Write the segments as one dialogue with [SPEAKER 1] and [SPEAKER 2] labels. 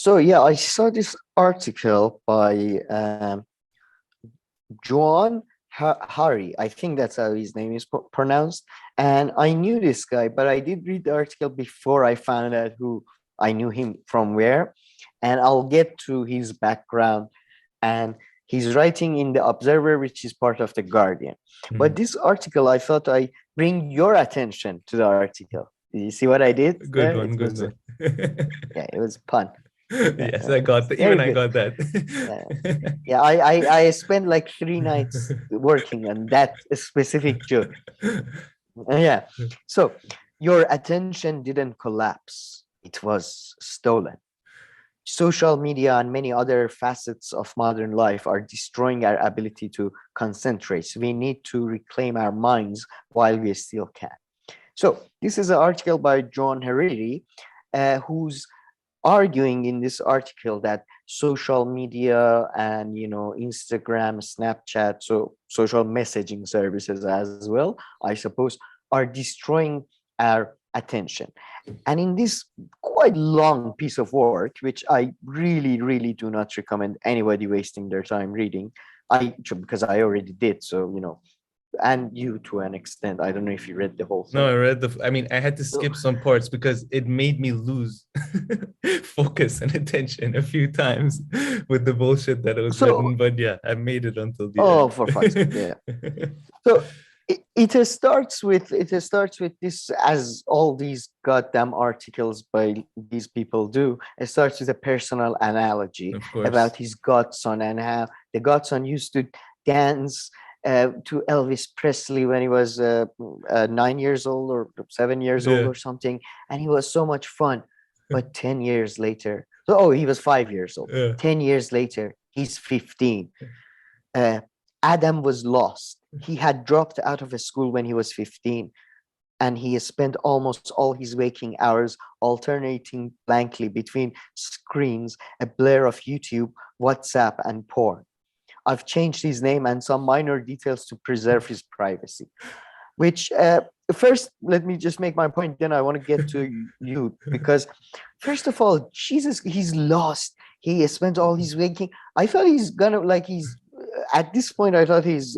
[SPEAKER 1] So yeah, I saw this article by Joan Hari. I think that's how his name is pronounced. And I knew this guy, but I did read the article before I found out who I knew him from where. And I'll get to his background. And he's writing in the Observer, which is part of the Guardian. But
[SPEAKER 2] Mm.
[SPEAKER 1] this article, I thought I bring your attention to the article. Did you see what I did
[SPEAKER 2] Good
[SPEAKER 1] there?
[SPEAKER 2] one,
[SPEAKER 1] It
[SPEAKER 2] good
[SPEAKER 1] was
[SPEAKER 2] one.
[SPEAKER 1] yeah, it was pun.
[SPEAKER 2] Yes, I got
[SPEAKER 1] It's
[SPEAKER 2] that. Even
[SPEAKER 1] very
[SPEAKER 2] I
[SPEAKER 1] good.
[SPEAKER 2] got that.
[SPEAKER 1] Yeah. Yeah, I spent like 3 nights working on that specific joke. Yeah. So your attention didn't collapse. It was stolen. Social media and many other facets of modern life are destroying our ability to concentrate. So we need to reclaim our minds while we still can. So this is an article by John Hariri, who's arguing in this article that social media and Instagram, Snapchat, so social messaging services as well, I suppose, are destroying our attention. And in this quite long piece of work, which I really really do not recommend anybody wasting their time reading, because I already did, so and you to an extent, I don't know if you read the whole
[SPEAKER 2] No,
[SPEAKER 1] thing.
[SPEAKER 2] I read I mean, I had to
[SPEAKER 1] So,
[SPEAKER 2] skip some parts because it made me lose focus and attention a few times with the bullshit that was written.
[SPEAKER 1] so
[SPEAKER 2] But yeah, I made it until the
[SPEAKER 1] oh, for fuck's sake, yeah.
[SPEAKER 2] end.
[SPEAKER 1] So it starts with this, as all these goddamn articles by these people do. It starts with a personal analogy
[SPEAKER 2] Of course.
[SPEAKER 1] about his godson and how the godson used to dance to Elvis Presley when he was 9 years old or 7 years old
[SPEAKER 2] Yeah.
[SPEAKER 1] or something, and he was so much fun. But 10 years later, oh, he was 5 years old.
[SPEAKER 2] Yeah.
[SPEAKER 1] 10 years later, he's 15. uh, Adam was lost. He had dropped out of a school when he was 15, and he has spent almost all his waking hours alternating blankly between screens, a blur of YouTube, WhatsApp, and porn. I've changed his name and some minor details to preserve his privacy. Which, first, let me just make my point, then I want to get to you, because first of all, Jesus, he's lost. He has spent all his waking. I thought he's gonna, like, he's at this point, I thought he's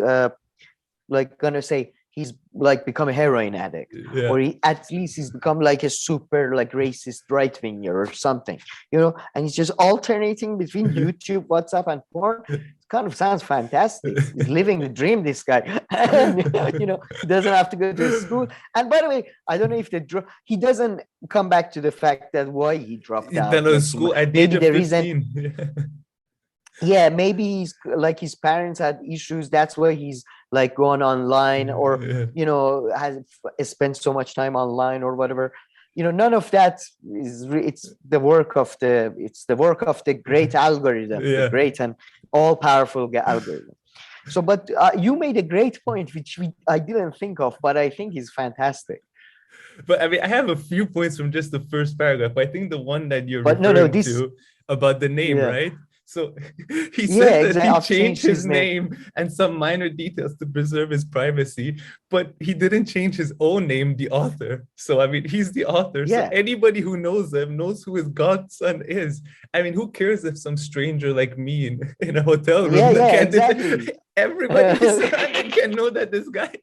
[SPEAKER 1] like gonna say he's like become a heroin addict,
[SPEAKER 2] Yeah.
[SPEAKER 1] or he at least he's become like a super like racist right winger or something. And he's just alternating between YouTube, WhatsApp, and porn. It kind of sounds fantastic. He's living the dream, this guy. And he doesn't have to go to school. And by the way, I don't know if he doesn't come back to the fact that why he dropped
[SPEAKER 2] Then
[SPEAKER 1] out.
[SPEAKER 2] was
[SPEAKER 1] Like
[SPEAKER 2] school at the age
[SPEAKER 1] maybe
[SPEAKER 2] of
[SPEAKER 1] the reason,
[SPEAKER 2] 15.
[SPEAKER 1] yeah, maybe he's like his parents had issues, that's why he's like going online, or
[SPEAKER 2] Yeah.
[SPEAKER 1] has spent so much time online or whatever. None of that it's the work of the great algorithm, the
[SPEAKER 2] Yeah.
[SPEAKER 1] great and all powerful algorithm. So, but you made a great point, which I didn't think of, but I think is fantastic.
[SPEAKER 2] But I mean, I have a few points from just the first paragraph. I think the one that you're
[SPEAKER 1] But no,
[SPEAKER 2] referring
[SPEAKER 1] this,
[SPEAKER 2] to about the name,
[SPEAKER 1] yeah,
[SPEAKER 2] right? So he
[SPEAKER 1] yeah,
[SPEAKER 2] says that
[SPEAKER 1] exactly.
[SPEAKER 2] he
[SPEAKER 1] I've
[SPEAKER 2] changed
[SPEAKER 1] changed
[SPEAKER 2] his
[SPEAKER 1] his name.
[SPEAKER 2] name and some minor details to preserve his privacy, but he didn't change his own name, the author. So, I mean, he's the author. So
[SPEAKER 1] Yeah,
[SPEAKER 2] anybody who knows him knows who his godson is. I mean, who cares if some stranger like me in a hotel
[SPEAKER 1] yeah,
[SPEAKER 2] room that
[SPEAKER 1] yeah,
[SPEAKER 2] can't,
[SPEAKER 1] exactly.
[SPEAKER 2] everybody surrounding can know that this guy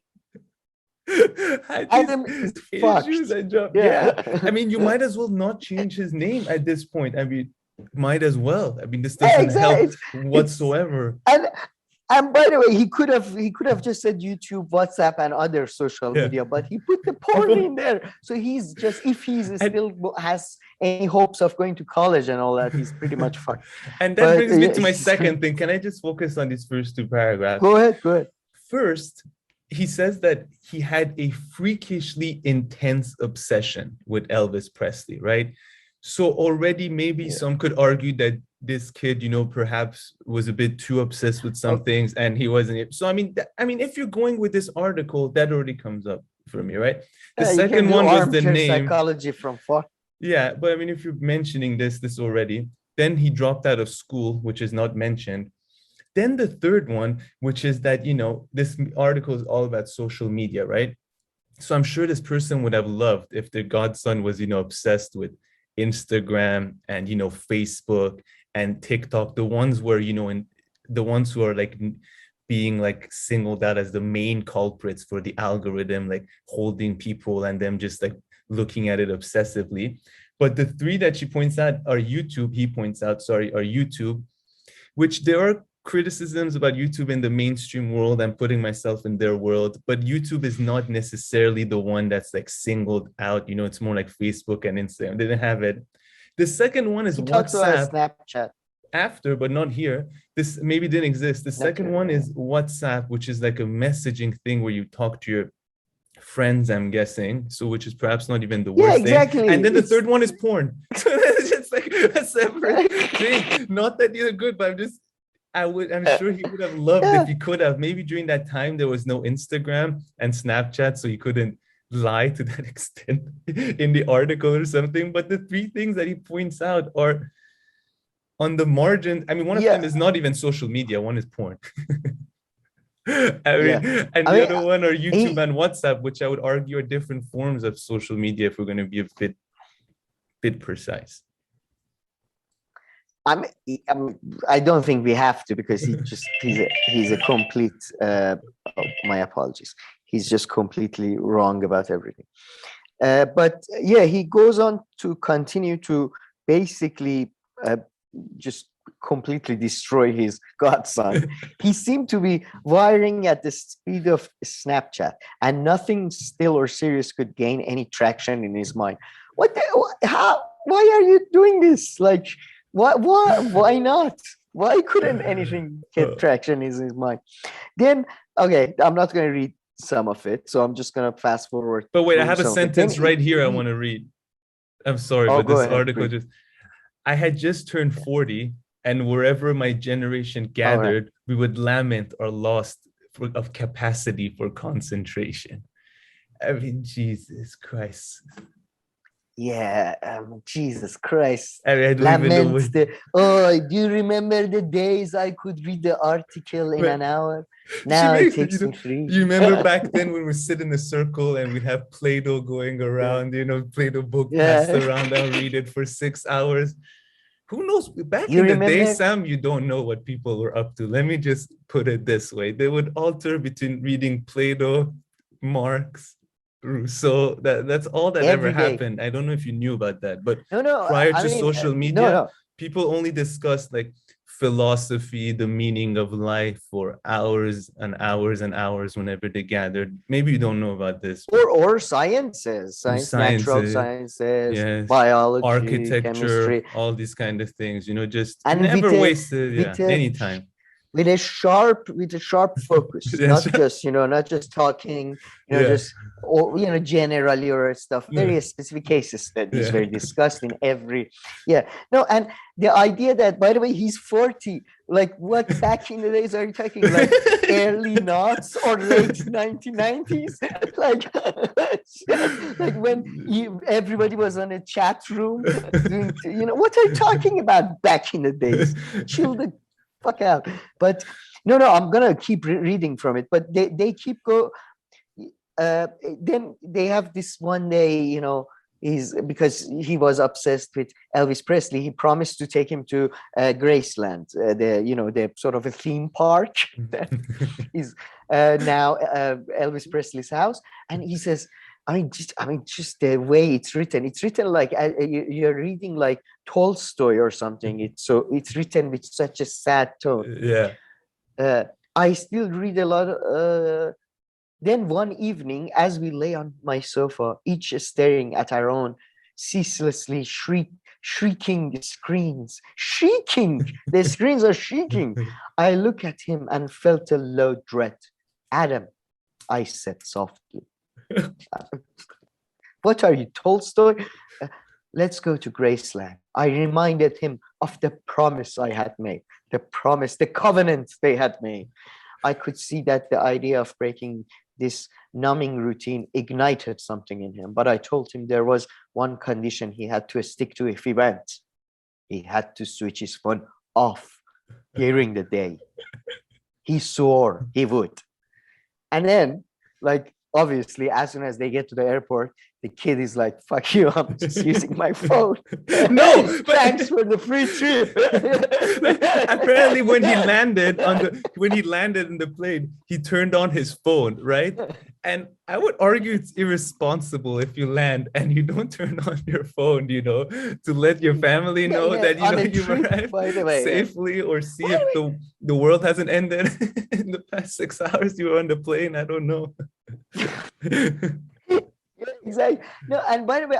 [SPEAKER 2] had these
[SPEAKER 1] Adam is
[SPEAKER 2] issues
[SPEAKER 1] fucked.
[SPEAKER 2] and job. Yeah. I
[SPEAKER 1] Yeah.
[SPEAKER 2] mean, you might as well not change his name at this point. I mean, might as well. I mean, this
[SPEAKER 1] Yeah,
[SPEAKER 2] doesn't
[SPEAKER 1] exactly.
[SPEAKER 2] help
[SPEAKER 1] It's
[SPEAKER 2] whatsoever.
[SPEAKER 1] and by the way, he could have just said YouTube, WhatsApp, and other social
[SPEAKER 2] Yeah.
[SPEAKER 1] media, but he put the porn in there. So he's just, if he's
[SPEAKER 2] And
[SPEAKER 1] still has any hopes of going to college and all that, he's pretty much fucked.
[SPEAKER 2] and that
[SPEAKER 1] But
[SPEAKER 2] brings me to my second thing. Can I just focus on these first two paragraphs?
[SPEAKER 1] go ahead, go ahead.
[SPEAKER 2] First, he says that he had a freakishly intense obsession with Elvis Presley, right? So already maybe
[SPEAKER 1] Yeah.
[SPEAKER 2] some could argue that this kid, perhaps was a bit too obsessed with some
[SPEAKER 1] Oh,
[SPEAKER 2] things and he wasn't. So I mean, if you're going with this article, that already comes up for me, right? The
[SPEAKER 1] yeah, you can
[SPEAKER 2] second
[SPEAKER 1] do
[SPEAKER 2] one was the
[SPEAKER 1] armchair
[SPEAKER 2] name.
[SPEAKER 1] psychology from far.
[SPEAKER 2] Yeah, but I mean, if you're mentioning this already, then he dropped out of school, which is not mentioned. Then the third one, which is that, this article is all about social media, right? So I'm sure this person would have loved if their godson was, obsessed with Instagram and, Facebook and TikTok, the ones where, and the ones who are like being like singled out as the main culprits for the algorithm, like holding people and them just like looking at it obsessively. But the three that she points out are YouTube, he points out, sorry, are YouTube, which there are criticisms about YouTube in the mainstream world. I'm putting myself in their world, but YouTube is not necessarily the one that's like singled out. It's more like Facebook and Instagram. They didn't have it. The second one is
[SPEAKER 1] He talks about
[SPEAKER 2] WhatsApp
[SPEAKER 1] Snapchat.
[SPEAKER 2] after, but not here. This maybe didn't exist. The second one is WhatsApp, which is like a messaging thing where you talk to your friends, I'm guessing. So which is perhaps not even the worst
[SPEAKER 1] exactly.
[SPEAKER 2] thing. And then the third one is porn. So it's just like a separate thing. Not that these are good, but I'm sure he would have loved if he could have. Maybe during that time there was no Instagram and Snapchat, so he couldn't lie to that extent in the article or something. But the three things that he points out are on the margin. I mean, one of them is not even social media, one is porn. And the other one are YouTube and WhatsApp, which I would argue are different forms of social media if we're going to be a bit precise.
[SPEAKER 1] I don't think we have to, because he's a complete my apologies. He's just completely wrong about everything. But yeah, he goes on to continue to basically just completely destroy his godson. He seemed to be wiring at the speed of Snapchat, and nothing still or serious could gain any traction in his mind. How? Why are you doing this? Like, why not? Why couldn't anything get traction in his mind? Then, okay, I'm not going to read some of it, so I'm just going to fast forward.
[SPEAKER 2] But wait, I have a sentence right here I want to read. I'm sorry, but this article I had just turned 40, and wherever my generation gathered, we would lament our loss of capacity for concentration. I mean, Jesus Christ.
[SPEAKER 1] Yeah, Jesus Christ.
[SPEAKER 2] I mean, I
[SPEAKER 1] Laments do you remember the days I could read the article in an hour? Now it takes me 3.
[SPEAKER 2] You remember back then when we sit in a circle and we'd have Play-Doh going around, Play-Doh book passed around and read it for 6 hours. Who knows? Back in the day, Sam, you don't know what people were up to. Let me just put it this way. They would alter between reading Plato, Marx, Rousseau. That's all that ever happened. I don't know if you knew about that, but prior to social media, people only discussed like philosophy, the meaning of life for hours and hours and hours whenever they gathered. Maybe you don't know about this.
[SPEAKER 1] Or sciences, natural sciences, biology,
[SPEAKER 2] architecture,
[SPEAKER 1] chemistry,
[SPEAKER 2] all these kind of things, just and never wasted any time.
[SPEAKER 1] With a sharp focus, not just talking, just generally or stuff. Very specific case studies were discussed in every. And the idea that, by the way, he's 40. Like, what back in the days are you talking? Like early noughts or late 1990s? like when everybody was on a chat room doing, what are you talking about back in the days? Chill the fuck out. But no, I'm gonna keep reading from it. But they keep then they have this one day, because he was obsessed with Elvis Presley, he promised to take him to Graceland, the sort of a theme park that is now Elvis Presley's house. And he says, just the way it's written like you're reading like Tolstoy or something. It's written with such a sad tone. I still read a lot. Then one evening, as we lay on my sofa, each staring at our own ceaselessly shrieking screens, the screens are shrieking. I look at him and felt a low dread. Adam, I said softly. What are you, Tolstoy? Let's go to Graceland. I reminded him of the promise I had made, the covenant they had made. I could see that the idea of breaking this numbing routine ignited something in him, but I told him there was one condition he had to stick to if he went. He had to switch his phone off during the day. He swore he would. And then, like, obviously, as soon as they get to the airport, the kid is like, "Fuck you! I'm just using my phone."
[SPEAKER 2] No, but
[SPEAKER 1] Thanks for the free trip.
[SPEAKER 2] apparently, when he landed in the plane, he turned on his phone, right? And I would argue it's irresponsible if you land and you don't turn on your phone, to let your family know that you've arrived safely, or see if the world hasn't ended in the past 6 hours you were on the plane. I don't know.
[SPEAKER 1] Yeah, exactly. No, and by the way,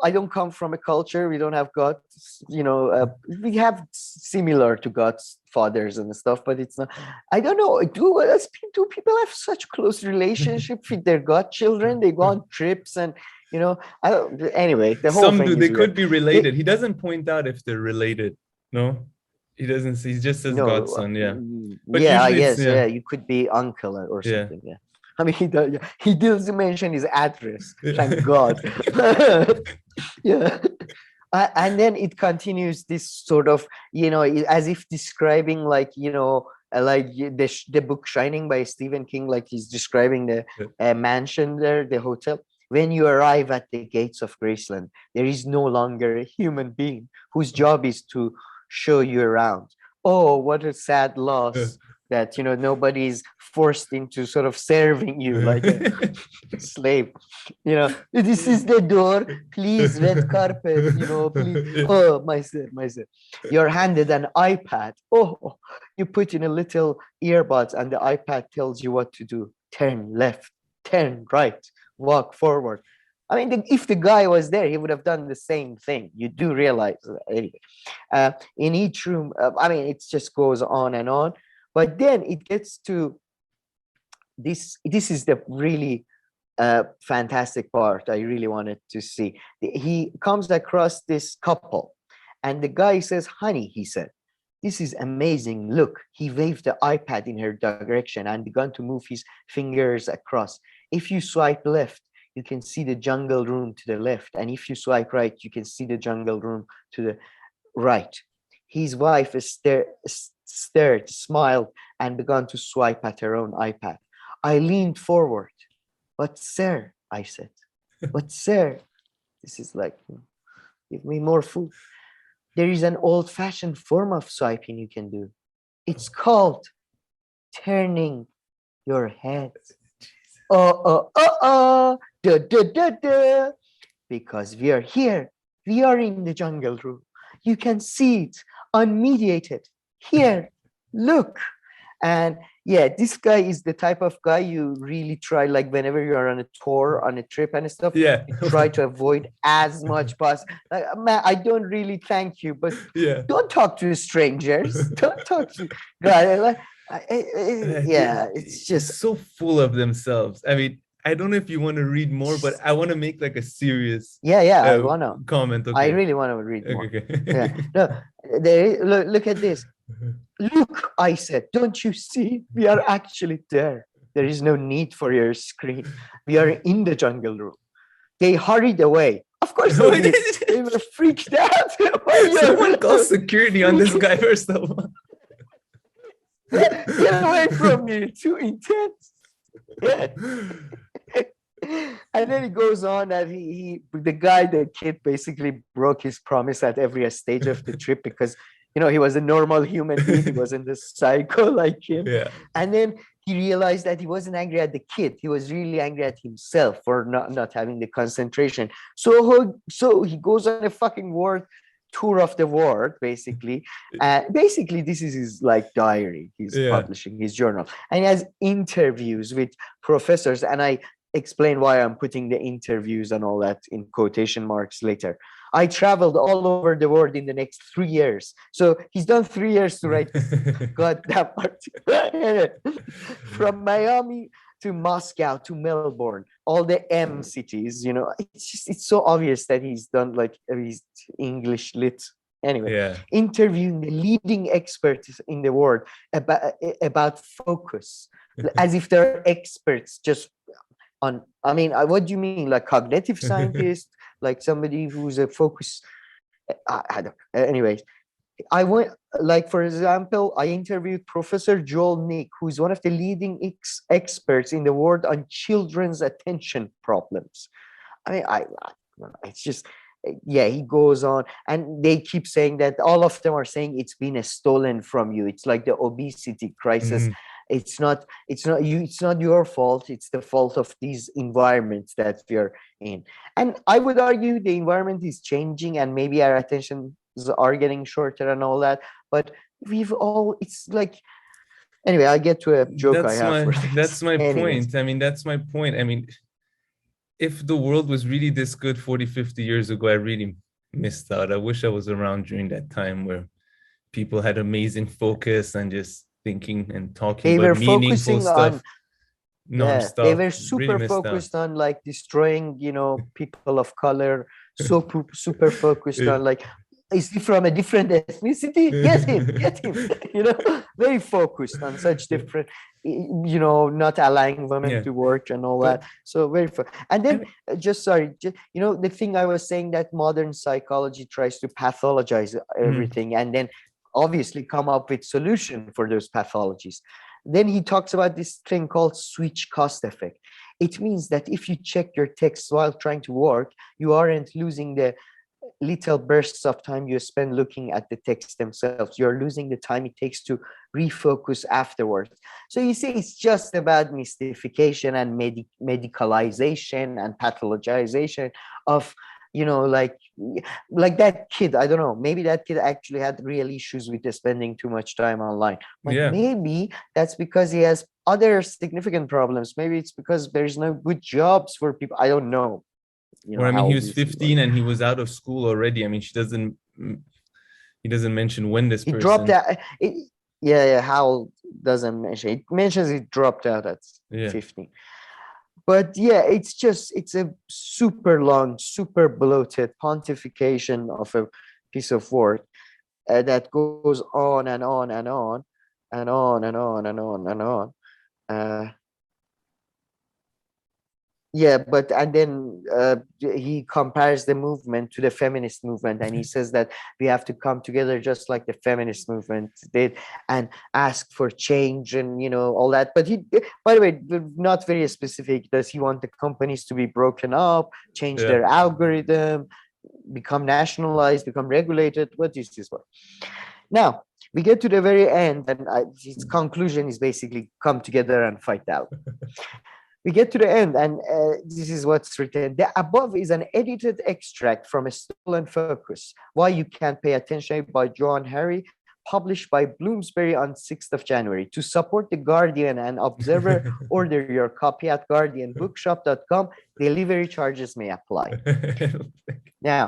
[SPEAKER 1] I don't come from a culture. We don't have gods, we have similar to God's fathers and stuff, but it's not. I don't know. Do people have such close relationships with their godchildren? They go on trips and, I don't, anyway, the whole
[SPEAKER 2] Some
[SPEAKER 1] thing
[SPEAKER 2] do.
[SPEAKER 1] is
[SPEAKER 2] They
[SPEAKER 1] weird.
[SPEAKER 2] could be related. He doesn't point out if they're related. No, he doesn't. He just says Godson. Yeah. But
[SPEAKER 1] yeah, I
[SPEAKER 2] usually
[SPEAKER 1] guess. Yeah, you could be uncle or something. Yeah. I mean, he doesn't mention his address. Thank God. Yeah. And then it continues this sort of, as if describing like, like the book Shining by Stephen King, like he's describing the mansion there, the hotel. When you arrive at the gates of Graceland, there is no longer a human being whose job is to show you around. Oh, what a sad loss that, nobody's forced into sort of serving you like a slave. This is the door, please, red carpet, please. Oh, my sir. You're handed an iPad. Oh, you put in a little earbuds and the iPad tells you what to do. Turn left, turn right, walk forward. I mean, if the guy was there, he would have done the same thing. You do realize anyway. In each room, I mean, it just goes on and on. But then it gets to this. This is the really fantastic part I really wanted to see. He comes across this couple, and the guy says, "Honey," he said, "this is amazing. Look." He waved the iPad in her direction and began to move his fingers across. If you swipe left, you can see the jungle room to the left. And if you swipe right, you can see the jungle room to the right. His wife stared, smiled, and began to swipe at her own iPad. I leaned forward. "But sir," I said, "but sir," this is like, give me more food. "There is an old-fashioned form of swiping you can do. It's called turning your head. Because we are here. We are in the jungle room. You can see it, unmediated. Here, look." And yeah, this guy is the type of guy you really try, like whenever you're on a tour, on a trip and stuff,
[SPEAKER 2] you
[SPEAKER 1] try to avoid as much possible. Like, man, I don't really thank you, but don't talk to strangers. Don't talk to guys. It's just
[SPEAKER 2] so full of themselves. I mean, I don't know if you want to read more, but I want to make like a serious
[SPEAKER 1] I wanna
[SPEAKER 2] comment. Okay.
[SPEAKER 1] I really want to read more.
[SPEAKER 2] Okay.
[SPEAKER 1] No, look at this. "Look," I said, "don't you see? We are actually there. There is no need for your screen. We are in the jungle room." They hurried away. Of course, they were freaked out.
[SPEAKER 2] Someone call security on this guy first of all.
[SPEAKER 1] Get away from me! Too intense. And then it goes on that the kid basically broke his promise at every stage of the trip because he was a normal human being. He wasn't a psycho like him.
[SPEAKER 2] Yeah.
[SPEAKER 1] And then he realized that he wasn't angry at the kid. He was really angry at himself for not having the concentration. So he goes on a fucking tour of the world, basically. Basically, this is his like diary. He's publishing his journal. And he has interviews with professors. And I explain why I'm putting the interviews and all that in quotation marks later. I traveled all over the world in the next 3 years. So he's done 3 years to write this goddamn article. From Miami to Moscow to Melbourne, all the M cities, it's so obvious that he's done like he's English lit. Anyway, interviewing the leading experts in the world about focus, as if they're experts just on, I mean, what do you mean? Like cognitive scientist, like somebody who's a focus, I don't know. Anyways, I went, like, for example, I interviewed Professor Joel Nick, who's one of the leading experts in the world on children's attention problems. I mean, it's just, yeah, he goes on, and they keep saying that all of them are saying it's been stolen from you. It's like the obesity crisis.
[SPEAKER 2] Mm,
[SPEAKER 1] It's not your fault. It's the fault of these environments that we're in. And I would argue the environment is changing, and maybe our attentions are getting shorter and all that. But it's like, anyway, I get to a joke I have for
[SPEAKER 2] that's
[SPEAKER 1] this.
[SPEAKER 2] my
[SPEAKER 1] Anyways,
[SPEAKER 2] point. I mean, that's my point. I mean, if the world was really this good 40, 50 years ago, I really missed out. I wish I was around during that time where people had amazing focus and just thinking and talking
[SPEAKER 1] they
[SPEAKER 2] about
[SPEAKER 1] were
[SPEAKER 2] meaningful
[SPEAKER 1] focusing on,
[SPEAKER 2] stuff
[SPEAKER 1] yeah, they
[SPEAKER 2] nonstop.
[SPEAKER 1] were
[SPEAKER 2] Really
[SPEAKER 1] super
[SPEAKER 2] missed out.
[SPEAKER 1] focused on like destroying, people of color. So super focused on like, is he from a different ethnicity? Get him. Very focused on such different, not allowing women
[SPEAKER 2] Yeah,
[SPEAKER 1] to work and all
[SPEAKER 2] but
[SPEAKER 1] that. So very and
[SPEAKER 2] I
[SPEAKER 1] then,
[SPEAKER 2] mean,
[SPEAKER 1] just sorry, the thing I was saying, that modern psychology tries to pathologize
[SPEAKER 2] mm,
[SPEAKER 1] everything, and then obviously come up with solution for those pathologies. Then he talks about this thing called switch cost effect. It means that if you check your text while trying to work, you aren't losing the little bursts of time you spend looking at the text themselves. You're losing the time it takes to refocus afterwards. So you see, it's just about mystification and medicalization and pathologization of, like that kid. I don't know, maybe that kid actually had real issues with spending too much time online, but
[SPEAKER 2] yeah.
[SPEAKER 1] maybe that's because he has other significant problems. Maybe it's because there's no good jobs for people. I don't know,
[SPEAKER 2] Or I mean, he
[SPEAKER 1] how
[SPEAKER 2] was
[SPEAKER 1] these things
[SPEAKER 2] 15
[SPEAKER 1] work.
[SPEAKER 2] and he was out of school already. I mean, he doesn't mention when this
[SPEAKER 1] It dropped
[SPEAKER 2] person.
[SPEAKER 1] out. Yeah, Howell doesn't mention. It mentions it dropped out at
[SPEAKER 2] Yeah.
[SPEAKER 1] 15. But yeah, it's a super long, super bloated pontification of a piece of work, that goes on and on and on and on and on and on and on. Uh, Yeah, but and then he compares the movement to the feminist movement, and he says that we have to come together just like the feminist movement did, and ask for change and all that. But he, by the way, not very specific. Does he want the companies to be broken up, change
[SPEAKER 2] Yeah.
[SPEAKER 1] their algorithm, become nationalized, become regulated? What is this for? Now we get to the very end, and his conclusion is basically come together and fight out. We get to the end, and this is what's written. The above is an edited extract from A Stolen Focus, Why You Can't Pay Attention by John Harry, published by Bloomsbury on 6th of January. To support The Guardian and Observer, order your copy at guardianbookshop.com. Delivery charges may apply. Now,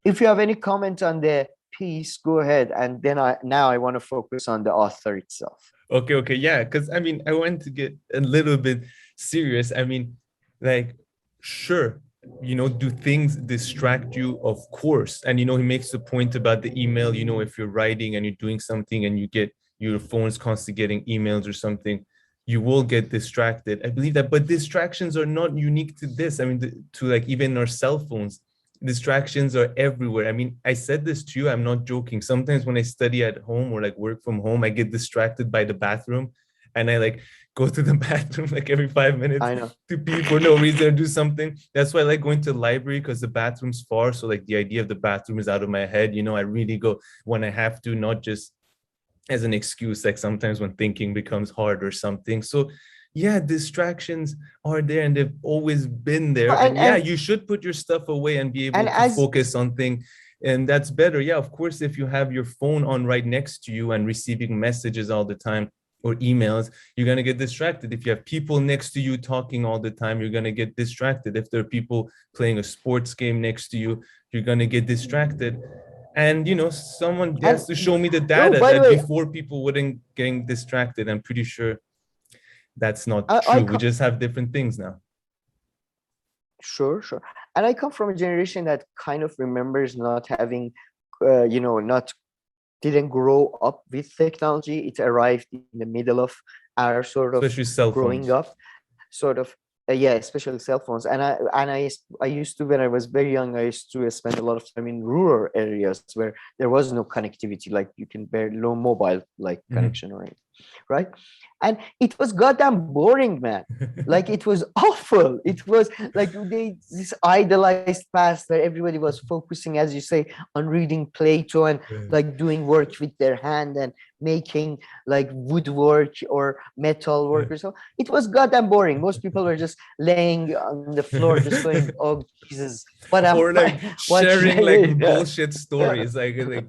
[SPEAKER 1] if you have any comment on the piece, go ahead. And then I want to focus on the author itself.
[SPEAKER 2] Okay, yeah. Because I mean, I want to get a little bit serious. I mean, like, sure, do things distract you? Of course. And he makes the point about the email, if you're writing and you're doing something and you get your phone's constantly getting emails or something, you will get distracted. I believe that, but distractions are not unique to this. I mean, to like even our cell phones, distractions are everywhere. I mean, I said this to you, I'm not joking. Sometimes when I study at home or like work from home, I get distracted by the bathroom, and I like go to the bathroom like every 5 minutes
[SPEAKER 1] I know.
[SPEAKER 2] to pee for no reason or do something. That's why I like going to the library, because the bathroom's far. So like the idea of the bathroom is out of my head. I really go when I have to, not just as an excuse, like sometimes when thinking becomes hard or something. So yeah, distractions are there and they've always been there.
[SPEAKER 1] And
[SPEAKER 2] And yeah,
[SPEAKER 1] and
[SPEAKER 2] you should put your stuff away and be able
[SPEAKER 1] and
[SPEAKER 2] to
[SPEAKER 1] as
[SPEAKER 2] focus on things. And that's better. Yeah, of course, if you have your phone on right next to you and receiving messages all the time or emails, you're going to get distracted. If you have people next to you talking all the time, you're going to get distracted. If there are people playing a sports game next to you, you're going to get distracted. And someone has
[SPEAKER 1] and
[SPEAKER 2] to show me the
[SPEAKER 1] no,
[SPEAKER 2] data
[SPEAKER 1] by the
[SPEAKER 2] that
[SPEAKER 1] way,
[SPEAKER 2] before people wouldn't getting distracted. I'm pretty sure that's not
[SPEAKER 1] I
[SPEAKER 2] true. We
[SPEAKER 1] come
[SPEAKER 2] just have different things now.
[SPEAKER 1] sure, and I come from a generation that kind of remembers not having, not didn't grow up with technology. It arrived in the middle of our sort of
[SPEAKER 2] Especially cell
[SPEAKER 1] growing
[SPEAKER 2] phones.
[SPEAKER 1] up, sort of. yeah, especially cell phones. I used to, when I was very young, I used to spend a lot of time in rural areas where there was no connectivity, like you can bear no mobile like
[SPEAKER 2] Mhm.
[SPEAKER 1] connection or anything, right? And it was goddamn boring, man. Like it was awful. It was like they this idolized past where everybody was focusing, as you say, on reading Plato and like doing work with their hand and making like woodwork or metal work or so. It was goddamn boring. Most people were just laying on the floor, just going, "Oh Jesus, what am
[SPEAKER 2] Or like
[SPEAKER 1] what should
[SPEAKER 2] sharing
[SPEAKER 1] I
[SPEAKER 2] like
[SPEAKER 1] read?"
[SPEAKER 2] bullshit stories, like
[SPEAKER 1] Or yeah,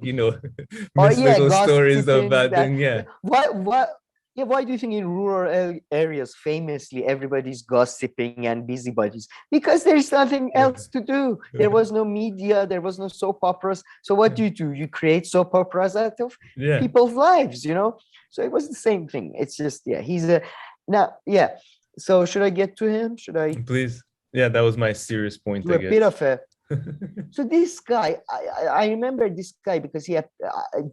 [SPEAKER 2] mystical stories
[SPEAKER 1] gossiping.
[SPEAKER 2] about
[SPEAKER 1] That
[SPEAKER 2] then, yeah.
[SPEAKER 1] what yeah, why do you think in rural areas famously everybody's gossiping and busybodies? Because there's nothing else to do. There was no media, there was no soap operas. So what do? You create soap operas out of
[SPEAKER 2] Yeah,
[SPEAKER 1] people's lives, you know? So it was the same thing. It's just, yeah, he's a now, yeah. So should I get to him? Should I
[SPEAKER 2] please. Yeah, that was my serious point,
[SPEAKER 1] do
[SPEAKER 2] I
[SPEAKER 1] a bit
[SPEAKER 2] guess.
[SPEAKER 1] of a so this guy, I remember this guy because he had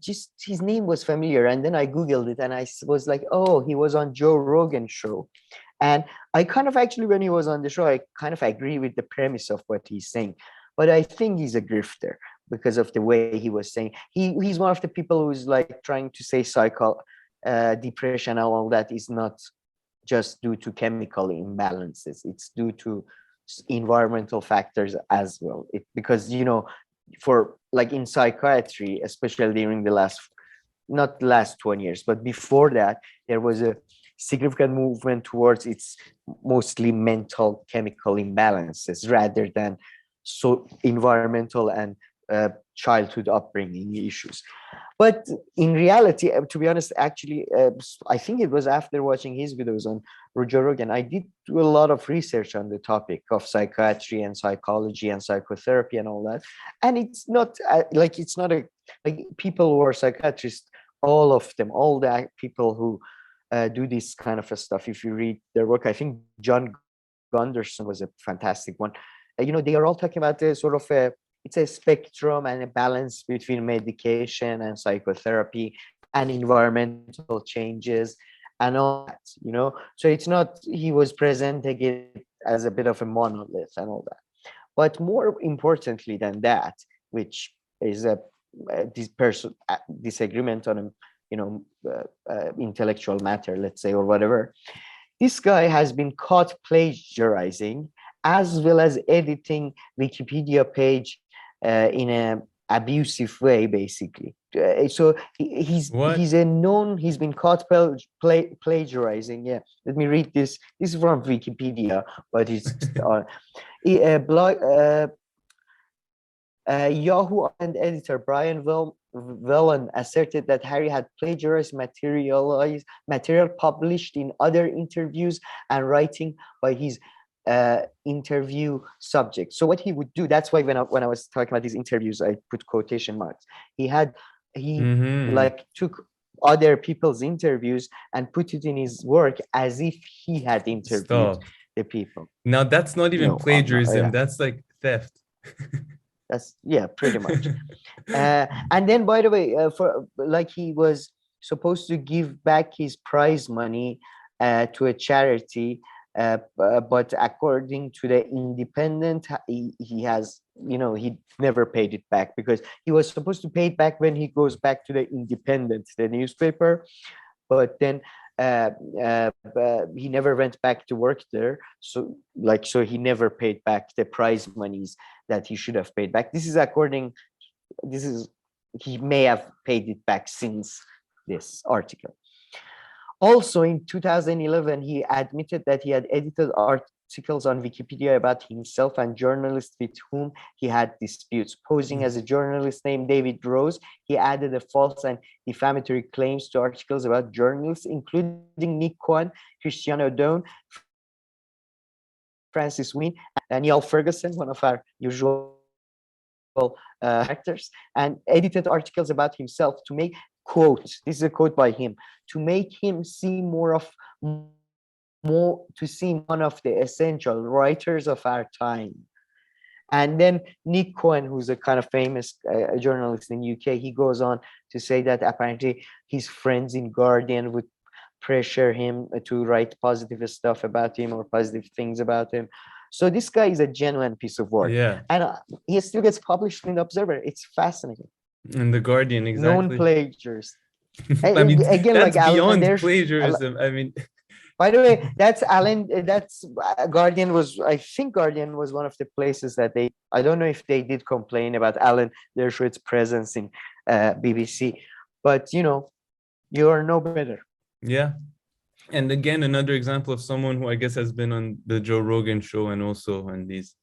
[SPEAKER 1] just his name was familiar, and then I googled it, and was like, oh, he was on Joe Rogan show, and I kind of actually when he was on the show, I kind of agree with the premise of what he's saying, but I think he's a grifter because of the way he was saying. He's one of the people who's like trying to say depression and all that is not just due to chemical imbalances. It's due to environmental factors as well. Because for like in psychiatry, especially during the last not the last 20 years, but before that, there was a significant movement towards its mostly mental chemical imbalances rather than so environmental and childhood upbringing issues. But in reality, to be honest, actually, I think it was after watching his videos on Joe Rogan, I did do a lot of research on the topic of psychiatry and psychology and psychotherapy and all that. And it's not like it's not a like people who are psychiatrists, all of them, all the people who do this kind of a stuff. If you read their work, I think John Gunderson was a fantastic one. They are all talking about the sort of it's a spectrum and a balance between medication and psychotherapy and environmental changes and all that. So it's not he was presenting it as a bit of a monolith and all that. But more importantly than that, which is this person disagreement on a intellectual matter, let's say, or whatever, this guy has been caught plagiarizing as well as editing Wikipedia page in an abusive way, basically. So
[SPEAKER 2] What?
[SPEAKER 1] he's been caught plagiarizing. Yeah, let me read this. This is from Wikipedia, but it's blog. Yahoo and editor Brian Vellon asserted that Harry had plagiarized material published in other interviews and writing by his interview subject. So what he would do, that's why when I was talking about these interviews, I put quotation marks. He
[SPEAKER 2] Mm-hmm.
[SPEAKER 1] like took other people's interviews and put it in his work as if he had interviewed
[SPEAKER 2] Stop.
[SPEAKER 1] the people.
[SPEAKER 2] Now that's not even
[SPEAKER 1] No, I'm not.
[SPEAKER 2] plagiarism.
[SPEAKER 1] Yeah,
[SPEAKER 2] That's like theft.
[SPEAKER 1] that's yeah, pretty much. And then, by the way, for like he was supposed to give back his prize money to a charity, but according to the Independent, he has, he never paid it back because he was supposed to pay it back when he goes back to the Independent, the newspaper. But then he never went back to work there, so he never paid back the prize monies that he should have paid back. This is he may have paid it back since this article. Also in 2011, he admitted that he had edited articles on Wikipedia about himself and journalists with whom he had disputes. Posing as a journalist named David Rose, he added a false and defamatory claims to articles about journalists, including Nick Cohen, Christian O'Donnell, Francis Wynne, and Neil Ferguson, one of our usual actors, and edited articles about himself to make, quote, this is a quote by him, to make him seem to seem one of the essential writers of our time. And then Nick Cohen, who's a kind of famous journalist in UK, he goes on to say that apparently his friends in Guardian would pressure him to write positive stuff about him or positive things about him. So this guy is a genuine piece of work.
[SPEAKER 2] Yeah.
[SPEAKER 1] And he still gets published in the Observer. It's fascinating.
[SPEAKER 2] And the Guardian,
[SPEAKER 1] Known
[SPEAKER 2] exactly.
[SPEAKER 1] plagiarist.
[SPEAKER 2] I mean,
[SPEAKER 1] Again,
[SPEAKER 2] that's
[SPEAKER 1] like Alan,
[SPEAKER 2] beyond
[SPEAKER 1] there's,
[SPEAKER 2] plagiarism. I mean,
[SPEAKER 1] by the way, that's Alan. That's Guardian was. I think Guardian was one of the places that they. I don't know if they did complain about Alan Dershowitz' presence in BBC, but you're no better.
[SPEAKER 2] yeah. And again, another example of someone who I guess has been on the Joe Rogan show and also on these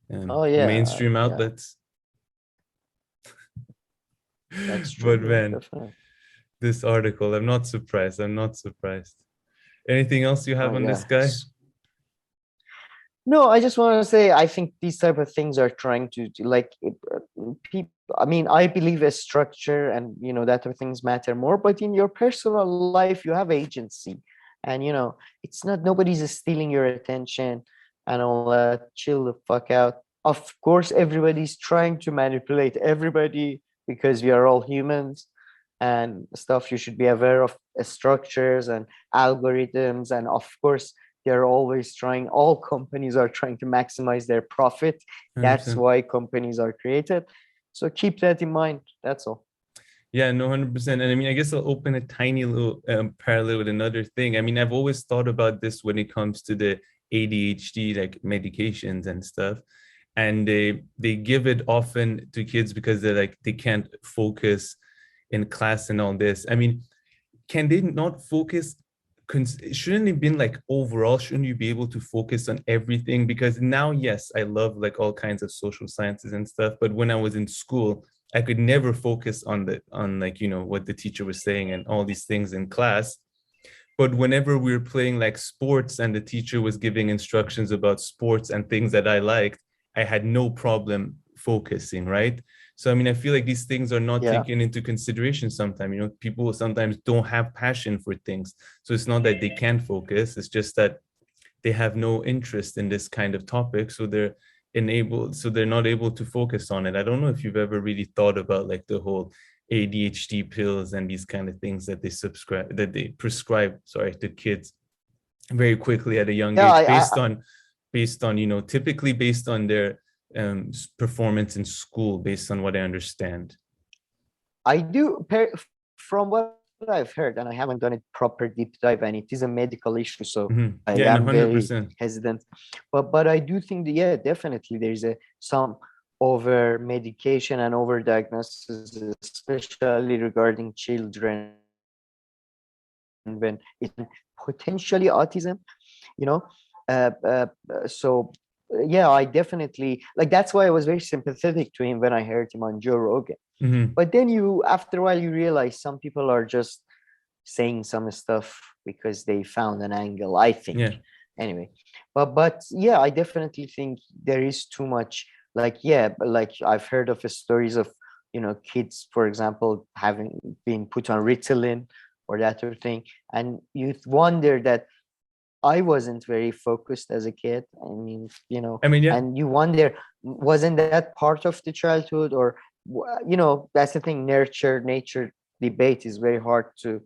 [SPEAKER 2] mainstream outlets.
[SPEAKER 1] That's true.
[SPEAKER 2] But man,
[SPEAKER 1] definitely.
[SPEAKER 2] This article, I'm not surprised. I'm not surprised. Anything else you have on this guy?
[SPEAKER 1] No, I just want to say I think these type of things are trying to like people. I mean, I believe a structure and that type of things matter more. But in your personal life, you have agency, and it's not nobody's stealing your attention and all that. Chill the fuck out. Of course, everybody's trying to manipulate everybody because we are all humans and stuff. You should be aware of structures and algorithms, and of course they're always trying, all companies are trying to maximize their profit.
[SPEAKER 2] 100%.
[SPEAKER 1] That's why companies are created. So keep that in mind. That's all.
[SPEAKER 2] Yeah, no, 100%. And I mean, I guess I'll open a tiny little parallel with another thing. I mean, I've always thought about this when it comes to the ADHD, like medications and stuff. And they give it often to kids because they can't focus in class and all this. I mean, can they not focus? Shouldn't it been like overall, shouldn't you be able to focus on everything? Because now, yes, I love like all kinds of social sciences and stuff, but when I was in school, I could never focus on what the teacher was saying and all these things in class. But whenever we were playing like sports and the teacher was giving instructions about sports and things that I liked, I had no problem focusing, right? So, I mean, I feel like these things are not taken into consideration sometimes. People sometimes don't have passion for things. So it's not that they can't focus. It's just that they have no interest in this kind of topic. So they're not able to focus on it. I don't know if you've ever really thought about like the whole ADHD pills and these kind of things that they prescribe to kids very quickly at a young age based on typically based on their performance in school, based on what I understand.
[SPEAKER 1] I do, from what I've heard, and I haven't done a proper deep dive, and it is a medical issue, so I am 100%. Very hesitant. But I do think that, definitely there's some over medication and over diagnosis, especially regarding children, when it's potentially autism, so I definitely that's why I was very sympathetic to him when I heard him on Joe Rogan. But then after a while you realize some people are just saying some stuff because they found an angle, I think. Anyway, but I definitely think there is too much I've heard of stories of kids, for example, having been put on Ritalin or that sort of thing, and you wonder that I wasn't very focused as a kid. I mean, and you wonder, wasn't that part of the childhood? Or, that's the thing, nature debate is very hard to,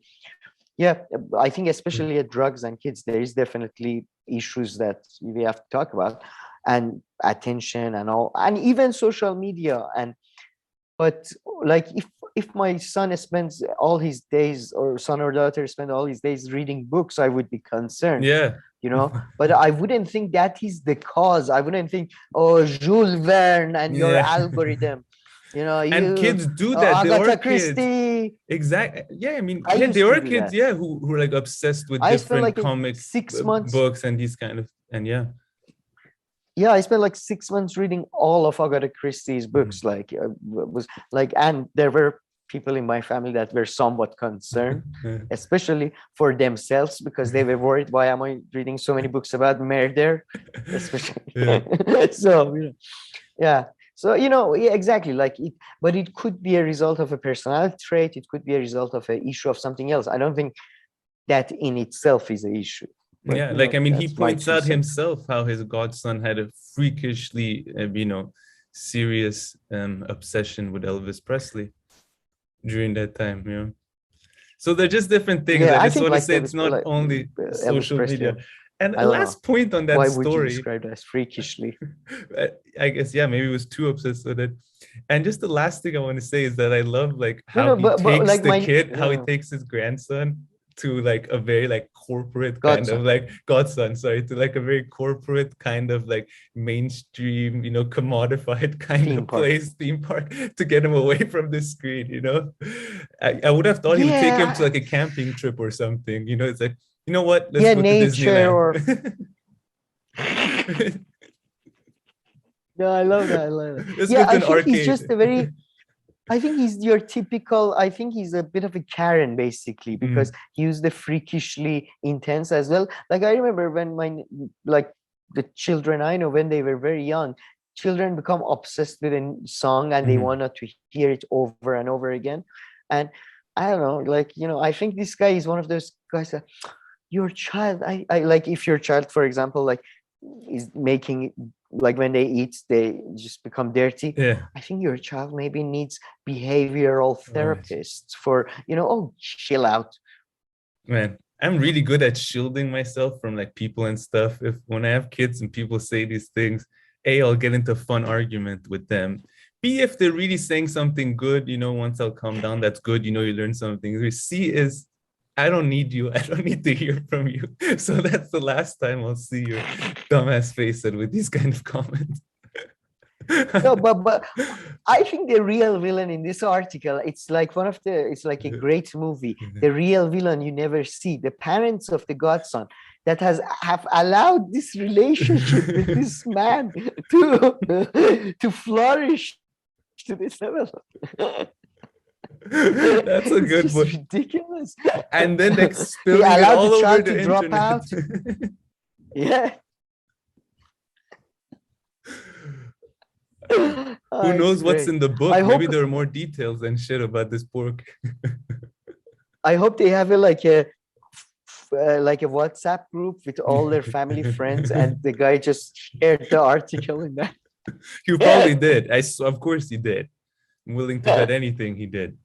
[SPEAKER 1] I think especially at drugs and kids, there is definitely issues that we have to talk about, and attention and all, and even social media. But like if my son spends all his days, or son or daughter spend all his days reading books, I would be concerned. But I wouldn't think that is the cause. I wouldn't think, oh, Jules Verne and your algorithm.
[SPEAKER 2] And kids do that. There are kids. Exactly. Yeah, I mean, there are kids, who are like obsessed with different comic books and these kind of, and
[SPEAKER 1] I spent like 6 months reading all of Agatha Christie's books. And there were people in my family that were somewhat concerned, especially for themselves, because they were worried, why am I reading so many books about murder, especially. So exactly, but it could be a result of a personality trait. It could be a result of an issue of something else. I don't think that in itself is an issue.
[SPEAKER 2] But, I mean, he points out himself how his godson had a freakishly, serious obsession with Elvis Presley during that time. So they're just different things.
[SPEAKER 1] Yeah,
[SPEAKER 2] I
[SPEAKER 1] I
[SPEAKER 2] just
[SPEAKER 1] think
[SPEAKER 2] want to
[SPEAKER 1] like
[SPEAKER 2] say it's not only
[SPEAKER 1] Elvis
[SPEAKER 2] social
[SPEAKER 1] Presley.
[SPEAKER 2] media. And
[SPEAKER 1] I don't know.
[SPEAKER 2] last point on that
[SPEAKER 1] Why would you
[SPEAKER 2] story,
[SPEAKER 1] describe it as freakishly?
[SPEAKER 2] I guess, yeah, maybe it was too obsessed with it. And just the last thing I want to say is that I love like
[SPEAKER 1] No,
[SPEAKER 2] how
[SPEAKER 1] no,
[SPEAKER 2] he
[SPEAKER 1] but
[SPEAKER 2] takes
[SPEAKER 1] like
[SPEAKER 2] the
[SPEAKER 1] my
[SPEAKER 2] kid, how he takes his grandson to like a very like corporate kind of
[SPEAKER 1] Godson.
[SPEAKER 2] like Godson, sorry, to like a very corporate kind of like mainstream, you know, commodified kind
[SPEAKER 1] Theme
[SPEAKER 2] of
[SPEAKER 1] park.
[SPEAKER 2] place, theme park, to get him away from the screen, you know. I would have thought he would take him to
[SPEAKER 1] Yeah,
[SPEAKER 2] like a camping trip or something, you know. It's like, you know what, let's
[SPEAKER 1] yeah,
[SPEAKER 2] go to
[SPEAKER 1] nature or
[SPEAKER 2] Disneyland.
[SPEAKER 1] no, I love that. I love that.
[SPEAKER 2] Let's go
[SPEAKER 1] Yeah,
[SPEAKER 2] to
[SPEAKER 1] I
[SPEAKER 2] an
[SPEAKER 1] think he's just
[SPEAKER 2] arcade.
[SPEAKER 1] a very I think he's your typical, I think he's a bit of a Karen basically, because
[SPEAKER 2] Mm,
[SPEAKER 1] he used the freakishly intense as well. Like I remember when like the children I know, when they were very young, children become obsessed with a song and they
[SPEAKER 2] mhm.
[SPEAKER 1] wanted to hear it over and over again. And I don't know, like, I think this guy is one of those guys that your child, I like if your child, for example, like is making like when they eat they just become dirty.
[SPEAKER 2] Yeah.
[SPEAKER 1] I think your child maybe needs behavioral
[SPEAKER 2] Oh,
[SPEAKER 1] therapists for oh, chill out.
[SPEAKER 2] man, I'm really good at shielding myself from like people and stuff. If when I have kids and people say these things, A, I'll get into a fun argument with them. B, if they're really saying something good, you know, once I'll calm down, that's good, you know, you learn something. C is I don't need you. I don't need to hear from you. So that's the last time I'll see your dumbass face and with these kind of comments.
[SPEAKER 1] No, but I think the real villain in this article, it's like a great movie. The real villain you never see, the parents of the godson that have allowed this relationship with this man to flourish to this level.
[SPEAKER 2] That's a
[SPEAKER 1] It's
[SPEAKER 2] good
[SPEAKER 1] just
[SPEAKER 2] one.
[SPEAKER 1] ridiculous.
[SPEAKER 2] And then like
[SPEAKER 1] He
[SPEAKER 2] spilling it
[SPEAKER 1] allowed the
[SPEAKER 2] all over
[SPEAKER 1] child
[SPEAKER 2] the
[SPEAKER 1] to drop
[SPEAKER 2] internet.
[SPEAKER 1] out. Yeah.
[SPEAKER 2] Who
[SPEAKER 1] It's
[SPEAKER 2] knows what's
[SPEAKER 1] great.
[SPEAKER 2] in the
[SPEAKER 1] I
[SPEAKER 2] book? Maybe
[SPEAKER 1] hope
[SPEAKER 2] there are more details and shit about this pork.
[SPEAKER 1] I hope they have like a WhatsApp group with all their family friends, and the guy just shared the article in that.
[SPEAKER 2] You probably did. Of course he did. I'm willing to bet anything he did.